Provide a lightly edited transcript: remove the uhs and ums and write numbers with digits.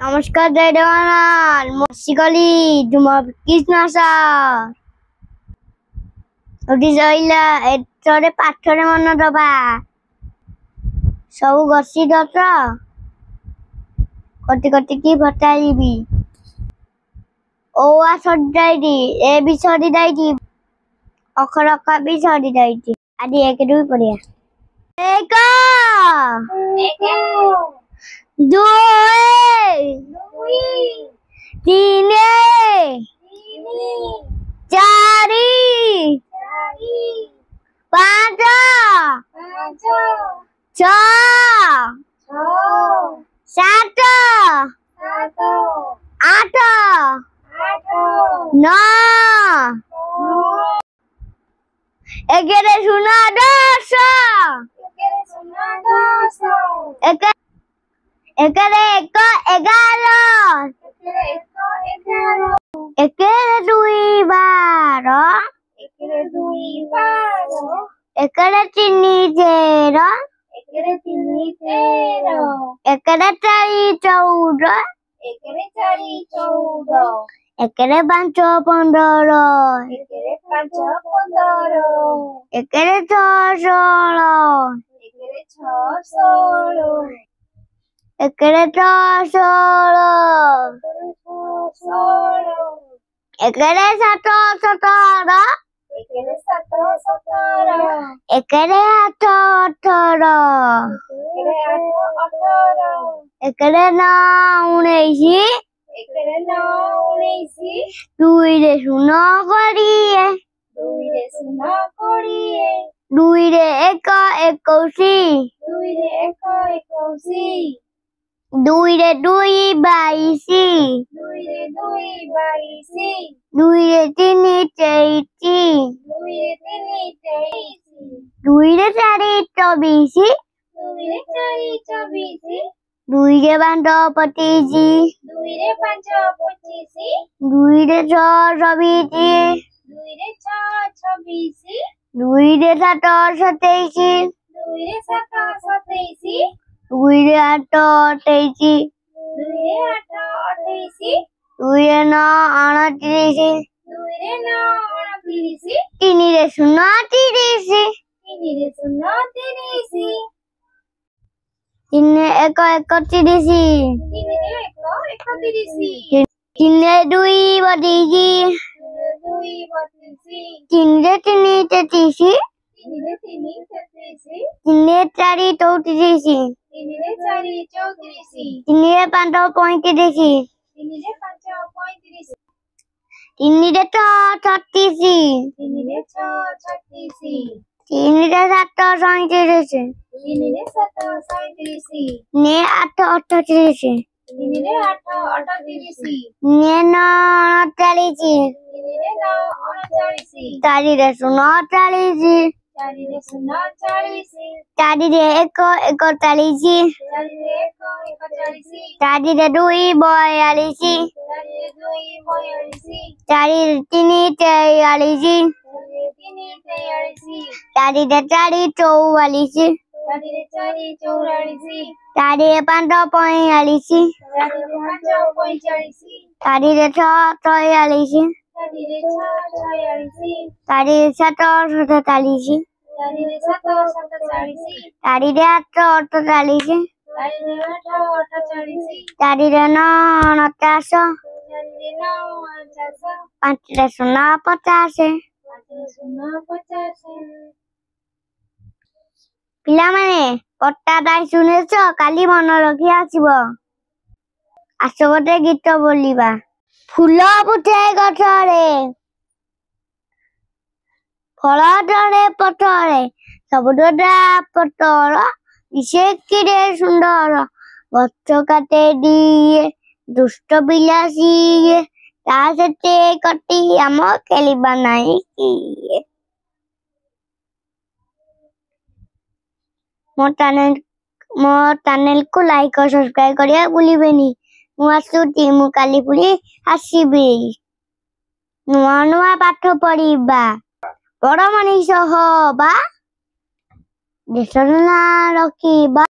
নমস্কার জয় জগন্নাথ মসিকলি তোমার কৃষ্ণ স্যার ওটি জইলা এতরে পাঠরে মন দবা ସବୁ ଗସି ଦତ କଟି କଟି କି ଭଟାଇବି ଓଆ ସରିଯାଇଛି ଏ ବି ସରିଯାଇଛି ଅକ୍ଷର କ ବି ସରିଯାଇଛି ଆଜି ଏକ ଦୁଇ ପଢିଆ ଏକ ଦୁଇ ତିନି ଚାରି ପାଞ୍ଚ ଛଅ ସାତ ଆଠ ନଅ ଏଗାର ଶୂନ ଦଶ ଏଗାର ଏକ ଏଗାର ଏଗାର ଦୁଇ ବାର ଏଗାର ତିନି ତେର ଏଗାର ଚାରି ଚଉଦ ଏଗାର ପାଞ୍ଚ ପନ୍ଦର ଏଗାର ଛଅ ଷୋହଳ ଏଗାର ଛଅ ଷୋହଳ ଏଗାର ସାତ ସତର ଏଗାର ଆଠ ଅଠର ଏଗାର ନଅ ଉଣେଇଶ ଦୁଇରେ ଶୂନ କୋଡ଼ିଏ ଦୁଇରେ ଏକ ଏକୋଇଶ ଦୁଇରେ ଦୁଇ ବାଇଶ ଦୁଇରେ ତିନି ତେଇଶ ଦୁଇରେ ଚାରି ଚବିଶ ଦୁଇରେ ପାଞ୍ଚ ପଚିଶ ଦୁଇରେ ଛଅ ଛବିଶ ଦୁଇରେ ସାତ ସତେଇଶ ଦୁଇରେ ଆଠ ଅଠେଇଶ ଦୁଇରେ ନଅ ଅଣତିରିଶ ତିନିରେ ଶୂନ ତିରିଶ ତିନି ଏକ ଏକତିରିଶ ତିନି ଦୁଇ ବତିଶ ତିନିରେ ତିନି ତେତିଶ ତିନି ଚାରି ଚଉତିରିଶ ତିନିରେ ପାଞ୍ଚ ପଇଁତିରିଶ ତିନିରେ ଛଅ ଛତିଶ ତିନିରେ ସାତ ସଇଁତିରିଶ ତିନି ଆଠ ଅଠତିରିଶ ତିନି ନଅ ଅଣଚାଳିଶ ଚାରିରେ ଶୂନ ଚାଳିଶ ଚାରିରେ ଏକ ଏକଚାଳିଶ ଚାରିରେ ଦୁଇ ବୟାଳିଶ ଚାରିରେ ତିନି ତେୟାଳିଶ ଚାରିରେ ଚାରି ଚଉବାଳିଶ ଚାରିରେ ପାଞ୍ଚ ପଇଁଚାଳିଶ ଚାରିରେ ଛଅ ଛୟାଳିଶ ଚାରିରେ ସାତ ସତଚାଳିଶ ଚାରିରେ ଆଠ ଅଠଚାଳିଶ ଚାରିରେ ନଅ ଅଣଚାଶ ପାଞ୍ଚରେ ଶୂନ ପଚାଶ ପିଲାମାନେ ପଟ୍ଟାଟା ଶୁଣିଛ କାଲି ମନେ ରଖି ଆସିବ ଆସ ଗୋଟେ ଗୀତ ବୋଲିବା ଫୁଲ ଫୁଟେ ଗଛରେ ଫଳ ଧରେ ପଥରେ ସବୁଜ ପତର ଦିଶେ କିରେ ସୁନ୍ଦର ଗଛ କାଟେ ଦିଏ ଦୁଷ୍ଟ ପିଲା ସିଏ ତା ସେତେ କଟି ଆମ ଖେଳିବା ନାହିଁ କିଏ ମୋ ଚ୍ୟାନେଲକୁ ଲାଇକ୍ ଓ ସବସ୍କ୍ରାଇବ କରିବା ଭୁଲିବେନି ମୁଁ ଆସୁଛି ମୁଁ କାଲି ପୁଣି ଆସିବି ନୂଆ ନୂଆ ପାଠ ପଢିବା ବଡ଼ ମଣିଷ ହବା ଦେଶର ନାଁ ରଖିବା।